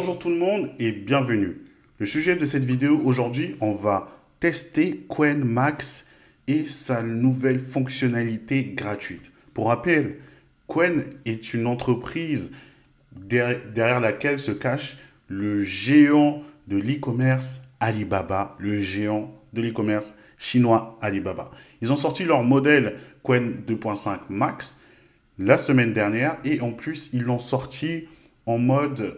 Bonjour tout le monde et bienvenue. Le sujet de cette vidéo aujourd'hui, on va tester Qwen Max et sa nouvelle fonctionnalité gratuite. Pour rappel, Qwen est une entreprise derrière laquelle se cache le géant de l'e-commerce Alibaba, le géant de l'e-commerce chinois Alibaba. Ils ont sorti leur modèle Qwen 2.5 Max la semaine dernière et en plus, ils l'ont sorti en mode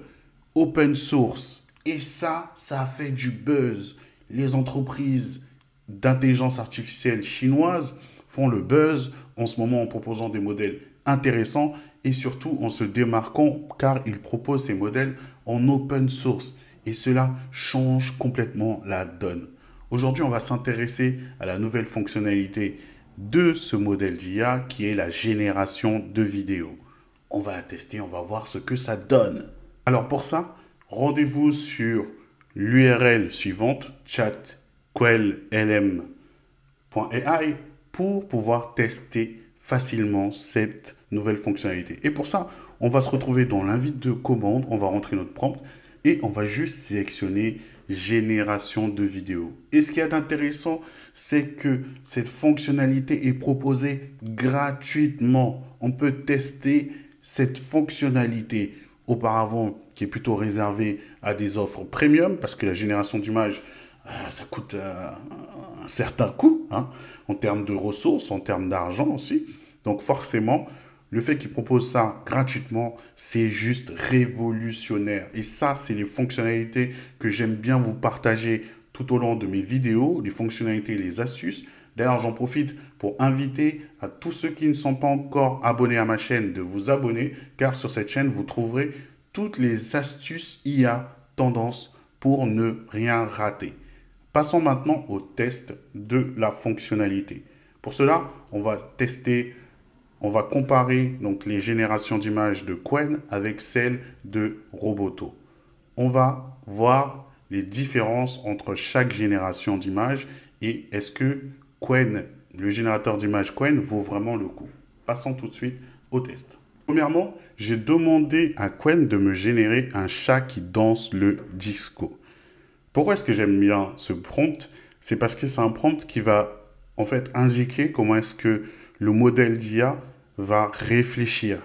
open source. Et ça a fait du buzz. Les entreprises d'intelligence artificielle chinoises font le buzz en ce moment en proposant des modèles intéressants et surtout en se démarquant car ils proposent ces modèles en open source. Et cela change complètement la donne. Aujourd'hui, on va s'intéresser à la nouvelle fonctionnalité de ce modèle d'IA qui est la génération de vidéos. On va la tester, on va voir ce que ça donne. Alors pour ça, rendez-vous sur l'URL suivante, chatquellm.ai, pour pouvoir tester facilement cette nouvelle fonctionnalité. Et pour ça, on va se retrouver dans l'invite de commande, on va rentrer notre prompt et on va juste sélectionner génération de vidéos. Et ce qui est intéressant, c'est que cette fonctionnalité est proposée gratuitement. On peut tester cette fonctionnalité auparavant qui est plutôt réservée à des offres premium parce que la génération d'images, ça coûte un certain coût en termes de ressources, en termes d'argent aussi. Donc forcément, le fait qu'ils proposent ça gratuitement, c'est juste révolutionnaire. Et ça, c'est les fonctionnalités que j'aime bien vous partager tout au long de mes vidéos, les fonctionnalités et les astuces. D'ailleurs, j'en profite pour inviter à tous ceux qui ne sont pas encore abonnés à ma chaîne de vous abonner, car sur cette chaîne, vous trouverez toutes les astuces IA tendances pour ne rien rater. Passons maintenant au test de la fonctionnalité. Pour cela, on va tester, on va comparer donc les générations d'images de Qwen avec celles de Roboto. On va voir les différences entre chaque génération d'images et est-ce que Qwen, le générateur d'images Qwen, vaut vraiment le coup. Passons tout de suite au test. Premièrement, j'ai demandé à Qwen de me générer un chat qui danse le disco. Pourquoi est-ce que j'aime bien ce prompt? C'est parce que c'est un prompt qui va en fait indiquer comment est-ce que le modèle d'IA va réfléchir.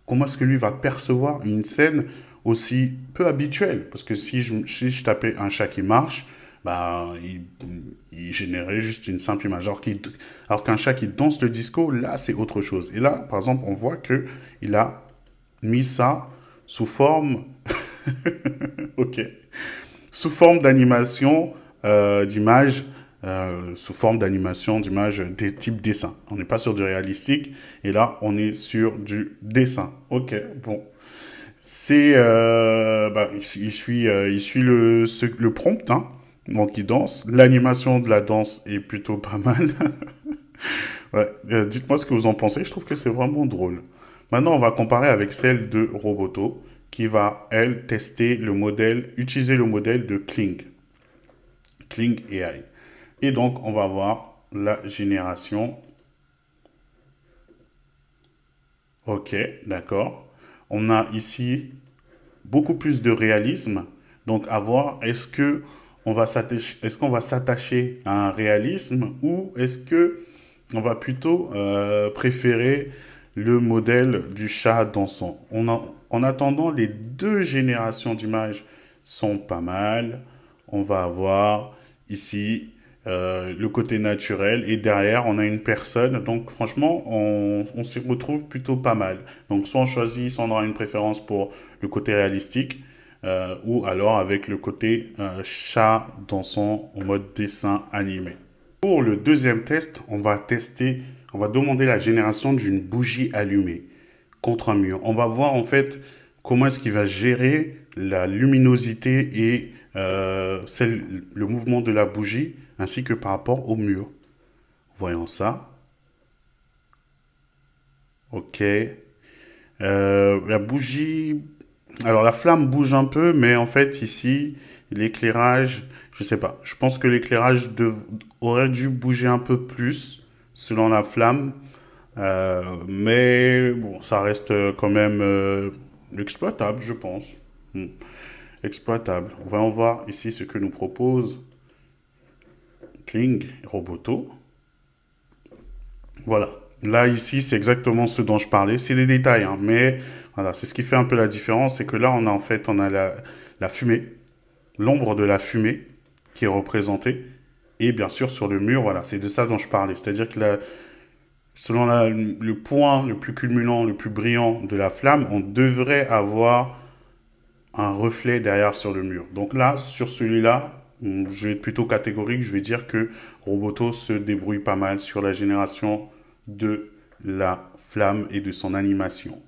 Comment est-ce que lui va percevoir une scène aussi peu habituelle? Parce que si je tapais un chat qui marche, bah, il générait juste une simple image. Alors qu'un chat qui danse le disco, là, c'est autre chose. Et là, par exemple, on voit qu'il a mis ça sous forme... ok. Sous forme d'animation d'image, sous forme d'animation d'image des types dessin. On n'est pas sur du réalistique. Et là, on est sur du dessin. Ok, bon. C'est... il suit le prompt, hein. Donc, il danse. L'animation de la danse est plutôt pas mal. Ouais, dites-moi ce que vous en pensez. Je trouve que c'est vraiment drôle. Maintenant, on va comparer avec celle de Roboto, qui va, elle, tester le modèle, utiliser le modèle de Kling AI. Et donc, on va voir la génération. Ok, d'accord. On a ici beaucoup plus de réalisme. Donc, à voir, est-ce qu'on va s'attacher à un réalisme ou est-ce que on va plutôt préférer le modèle du chat dansant. En attendant, les deux générations d'images sont pas mal. On va avoir ici le côté naturel et derrière, on a une personne. Donc, franchement, on s'y retrouve plutôt pas mal. Donc, soit on choisit, soit on aura une préférence pour le côté réalistique ou alors avec le côté chat dansant en mode dessin animé. Pour le deuxième test, on va demander la génération d'une bougie allumée contre un mur. On va voir en fait comment est-ce qu'il va gérer la luminosité et le mouvement de la bougie ainsi que par rapport au mur. Voyons ça. Ok. La bougie... Alors la flamme bouge un peu, mais en fait ici, l'éclairage, je sais pas. Je pense que l'éclairage aurait dû bouger un peu plus selon la flamme. Mais bon, ça reste quand même exploitable, je pense. exploitable. On va en voir ici ce que nous propose Kling Roboto. Voilà. Là, ici, c'est exactement ce dont je parlais. C'est les détails, hein, mais voilà, c'est ce qui fait un peu la différence. C'est que là, on a en fait, on a la fumée, l'ombre de la fumée qui est représentée. Et bien sûr, sur le mur, voilà, c'est de ça dont je parlais. C'est-à-dire que selon le point le plus culminant, le plus brillant de la flamme, on devrait avoir un reflet derrière sur le mur. Donc là, sur celui-là, je vais être plutôt catégorique. Je vais dire que Roboto se débrouille pas mal sur la génération de la flamme et de son animation.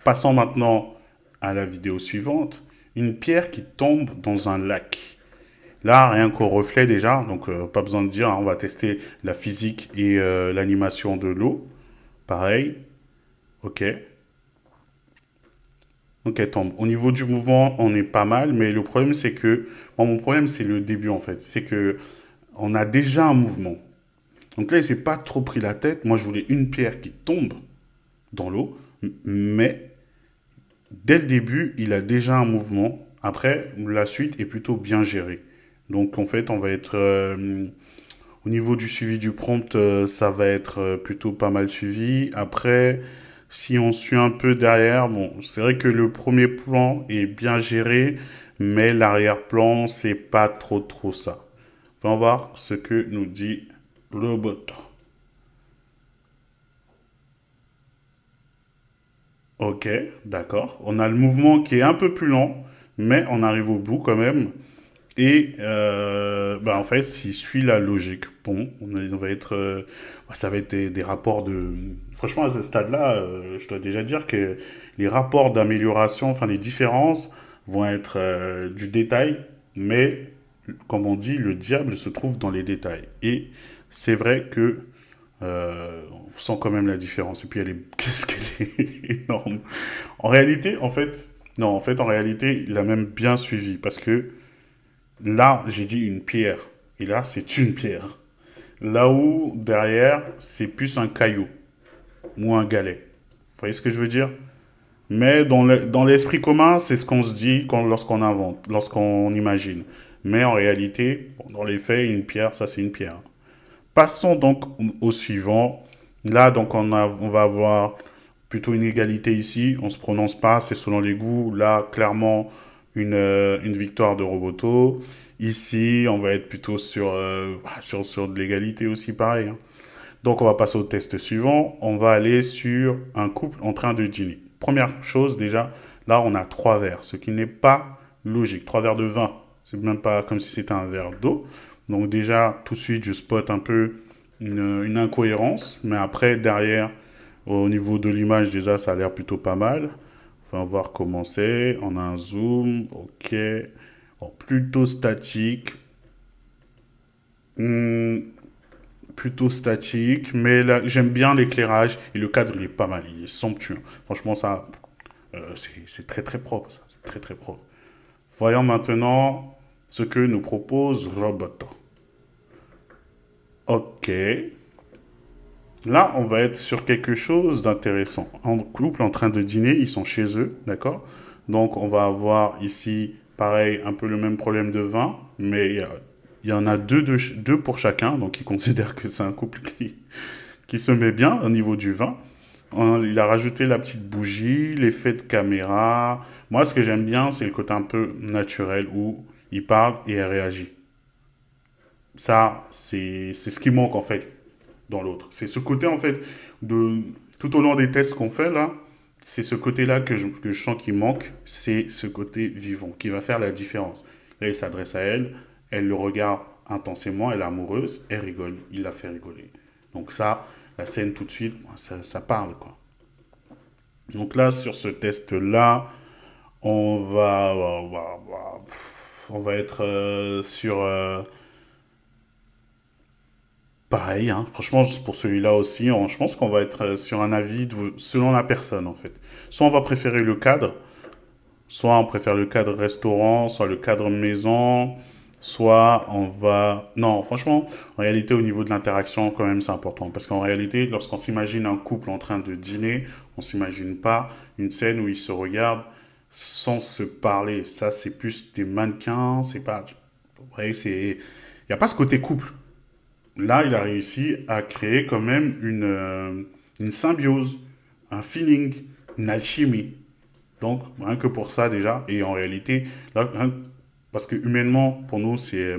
Passons maintenant à la vidéo suivante. Une pierre qui tombe dans un lac. Là, rien qu'au reflet déjà, donc pas besoin de dire, hein, on va tester la physique et l'animation de l'eau. Pareil. Ok. Donc elle tombe. Au niveau du mouvement, on est pas mal, mais le problème c'est que, bon, mon problème c'est le début en fait. C'est que on a déjà un mouvement. Donc là, il s'est pas trop pris la tête. Moi, je voulais une pierre qui tombe dans l'eau, mais dès le début, il a déjà un mouvement. Après, la suite est plutôt bien gérée. Donc en fait, on va être au niveau du suivi du prompt, ça va être plutôt pas mal suivi. Après, si on suit un peu derrière, bon, c'est vrai que le premier plan est bien géré, mais l'arrière-plan, c'est pas trop ça. On va voir ce que nous dit le bot. Ok, d'accord. On a le mouvement qui est un peu plus lent, mais on arrive au bout quand même. Et bah en fait, s'il suit la logique, bon, on va être, ça va être des rapports de... Franchement, à ce stade-là, je dois déjà dire que les rapports d'amélioration, enfin les différences, vont être du détail, mais comme on dit, le diable se trouve dans les détails. Et c'est vrai que on sent quand même la différence. Et puis elle est, qu'est-ce qu'elle est énorme. En réalité, en fait, non, en fait, en réalité, il a même bien suivi parce que là, j'ai dit une pierre. Et là, c'est une pierre. Là où, derrière, c'est plus un caillou ou un galet. Vous voyez ce que je veux dire? Mais dans l'esprit commun, c'est ce qu'on se dit lorsqu'on invente, lorsqu'on imagine. Mais en réalité, bon, dans les faits, une pierre, ça c'est une pierre. Passons donc au suivant. Là, donc, on va avoir plutôt une égalité ici. On ne se prononce pas, c'est selon les goûts. Là, clairement, une victoire de Roboto. Ici, on va être plutôt sur de l'égalité aussi, pareil, hein. Donc, on va passer au test suivant. On va aller sur un couple en train de dîner. Première chose, déjà, là, on a 3 verres, ce qui n'est pas logique. 3 verres de vin, c'est même pas comme si c'était un verre d'eau. Donc, déjà, tout de suite, je spot un peu une incohérence. Mais après, derrière, au niveau de l'image, déjà, ça a l'air plutôt pas mal. On va voir comment c'est. On a un zoom. Ok. Bon, plutôt statique. Plutôt statique. Mais là, j'aime bien l'éclairage. Et le cadre, il est pas mal. Il est somptueux. Franchement, ça, c'est très propre. Ça. C'est très propre. Voyons maintenant ce que nous propose Robot. Ok. Là, on va être sur quelque chose d'intéressant. En couple, en train de dîner, ils sont chez eux, d'accord? Donc, on va avoir ici, pareil, un peu le même problème de vin, mais il y en a deux pour chacun, donc ils considèrent que c'est un couple qui se met bien au niveau du vin. Il a rajouté la petite bougie, l'effet de caméra. Moi, ce que j'aime bien, c'est le côté un peu naturel où il parle et elle réagit. Ça, c'est ce qui manque en fait dans l'autre. C'est ce côté, en fait, tout au long des tests qu'on fait là, c'est ce côté-là que je sens qui manque, c'est ce côté vivant qui va faire la différence. Là, il s'adresse à elle, elle le regarde intensément, elle est amoureuse, elle rigole, il la fait rigoler. Donc ça, la scène tout de suite, ça parle, quoi. Donc là, sur ce test-là, on va être sur... pareil, hein. Franchement, pour celui-là aussi, je pense qu'on va être sur un avis selon la personne, en fait. Soit on va préférer le cadre, soit on préfère le cadre restaurant, soit le cadre maison, soit on va... Non, franchement, en réalité, au niveau de l'interaction, quand même, c'est important. Parce qu'en réalité, lorsqu'on s'imagine un couple en train de dîner, on s'imagine pas une scène où ils se regardent sans se parler. Ça, c'est plus des mannequins, c'est pas... Ouais, c'est... Il n'y a pas ce côté couple. Là, il a réussi à créer quand même une symbiose, un feeling, une alchimie. Donc, rien que pour ça déjà, et en réalité, là, parce que humainement, pour nous, c'est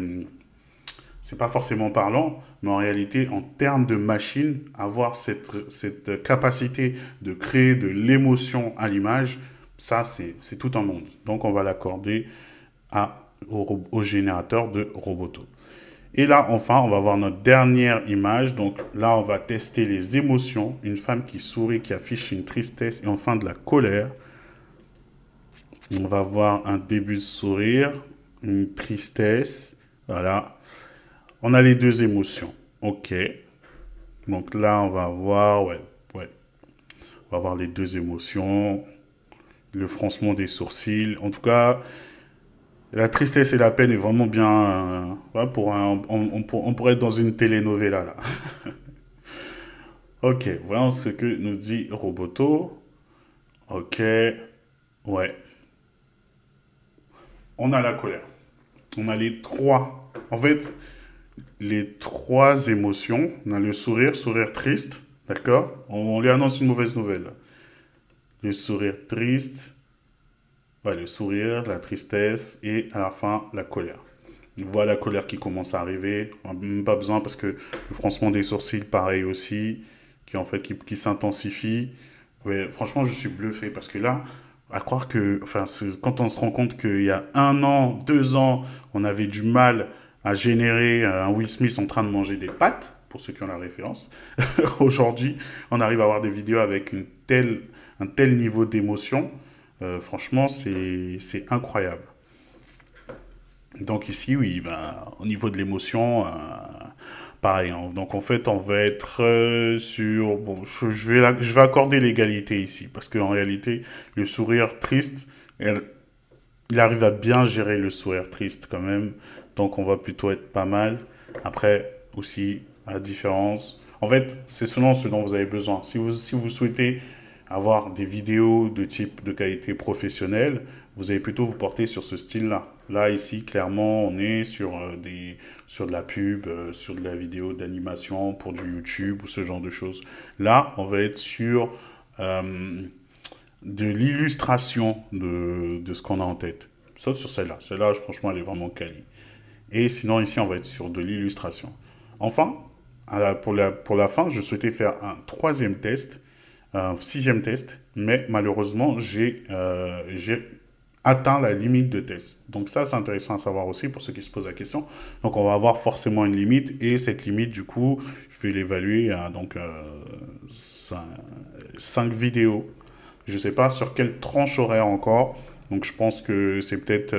pas forcément parlant, mais en réalité, en termes de machine, avoir cette capacité de créer de l'émotion à l'image, ça, c'est tout un monde. Donc, on va l'accorder au générateur de Roboto. Et là, enfin, on va voir notre dernière image. Donc là, on va tester les émotions. Une femme qui sourit, qui affiche une tristesse et enfin de la colère. On va voir un début de sourire, une tristesse. Voilà. On a les deux émotions. OK. Donc là, on va voir, ouais. On va voir les deux émotions. Le froncement des sourcils. En tout cas, la tristesse et la peine est vraiment bien. Ouais, on pourrait être dans une telenovela là. Ok, voyons ce que nous dit Roboto. Ok, ouais. On a la colère. On a les trois. En fait, les trois émotions. On a le sourire, sourire triste. D'accord? On lui annonce une mauvaise nouvelle. Le sourire triste. Ouais, le sourire, la tristesse et à la fin, la colère. On voit la colère qui commence à arriver. On n'a même pas besoin parce que le froncement des sourcils, pareil aussi, qui s'intensifie. Ouais, franchement, je suis bluffé parce que là, à croire que, enfin, quand on se rend compte qu'il y a 1 an, 2 ans, on avait du mal à générer un Will Smith en train de manger des pâtes, pour ceux qui ont la référence. Aujourd'hui, on arrive à avoir des vidéos avec un tel niveau d'émotion. Franchement, c'est incroyable. Donc ici, oui, ben, au niveau de l'émotion, pareil, hein. Donc en fait, on va être sur... Bon, je vais accorder l'égalité ici, parce qu'en réalité, le sourire triste, il arrive à bien gérer le sourire triste quand même. Donc on va plutôt être pas mal. Après, aussi, à la différence... En fait, c'est selon ce dont vous avez besoin. Si vous souhaitez avoir des vidéos de type de qualité professionnelle, vous allez plutôt vous porter sur ce style-là. Là, ici, clairement, on est sur de la pub, sur de la vidéo d'animation pour du YouTube ou ce genre de choses. Là, on va être sur de l'illustration de ce qu'on a en tête. Sauf sur celle-là. Celle-là, franchement, elle est vraiment quali. Et sinon, ici, on va être sur de l'illustration. Enfin, pour la fin, je souhaitais faire un troisième test, un sixième test, mais malheureusement, j'ai atteint la limite de test. Donc ça, c'est intéressant à savoir aussi pour ceux qui se posent la question. Donc on va avoir forcément une limite, et cette limite, du coup, je vais l'évaluer à 5 vidéos. Je ne sais pas sur quelle tranche horaire encore. Donc je pense que c'est peut-être,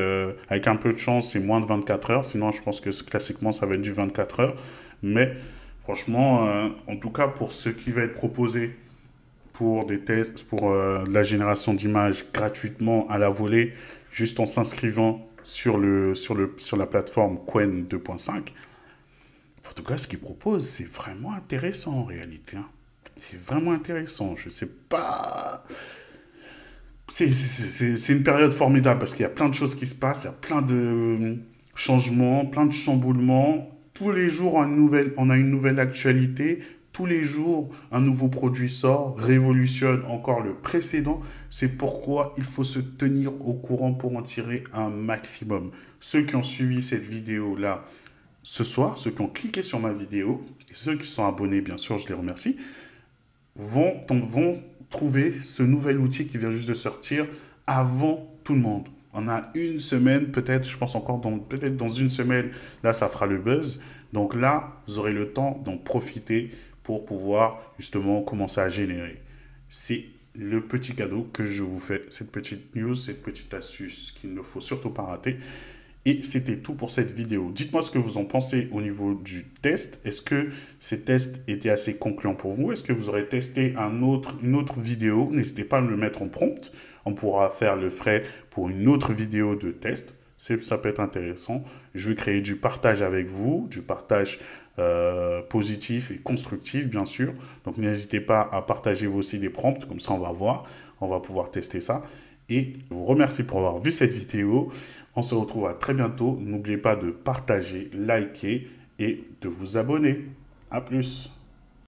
avec un peu de chance, c'est moins de 24 heures. Sinon, je pense que classiquement, ça va être du 24 heures. Mais franchement, en tout cas, pour ce qui va être proposé pour des tests, pour de la génération d'images gratuitement à la volée, juste en s'inscrivant sur la plateforme Qwen 2.5. En tout cas, ce qu'ils proposent, c'est vraiment intéressant en réalité, hein. C'est vraiment intéressant. Je sais pas. C'est une période formidable parce qu'il y a plein de choses qui se passent, il y a plein de changements, plein de chamboulements. Tous les jours, on a une nouvelle actualité. Tous les jours, un nouveau produit sort, révolutionne encore le précédent. C'est pourquoi il faut se tenir au courant pour en tirer un maximum. Ceux qui ont suivi cette vidéo-là ce soir, ceux qui ont cliqué sur ma vidéo, et ceux qui sont abonnés, bien sûr, je les remercie, vont trouver ce nouvel outil qui vient juste de sortir avant tout le monde. On a une semaine, peut-être, je pense encore, peut-être dans une semaine, là, ça fera le buzz. Donc là, vous aurez le temps d'en profiter pour pouvoir justement commencer à générer. C'est le petit cadeau que je vous fais, cette petite news, cette petite astuce qu'il ne faut surtout pas rater. Et c'était tout pour cette vidéo. Dites-moi ce que vous en pensez au niveau du test. Est-ce que ces tests étaient assez concluants pour vous? Est-ce que vous aurez testé une autre vidéo? N'hésitez pas à me le mettre en prompt. On pourra faire le frais pour une autre vidéo de test. Ça peut être intéressant. Je vais créer du partage avec vous, du partage positif et constructif, bien sûr. Donc, n'hésitez pas à partager vous aussi des prompts. Comme ça, on va voir. On va pouvoir tester ça. et je vous remercie pour avoir vu cette vidéo. On se retrouve à très bientôt. N'oubliez pas de partager, liker et de vous abonner. À plus.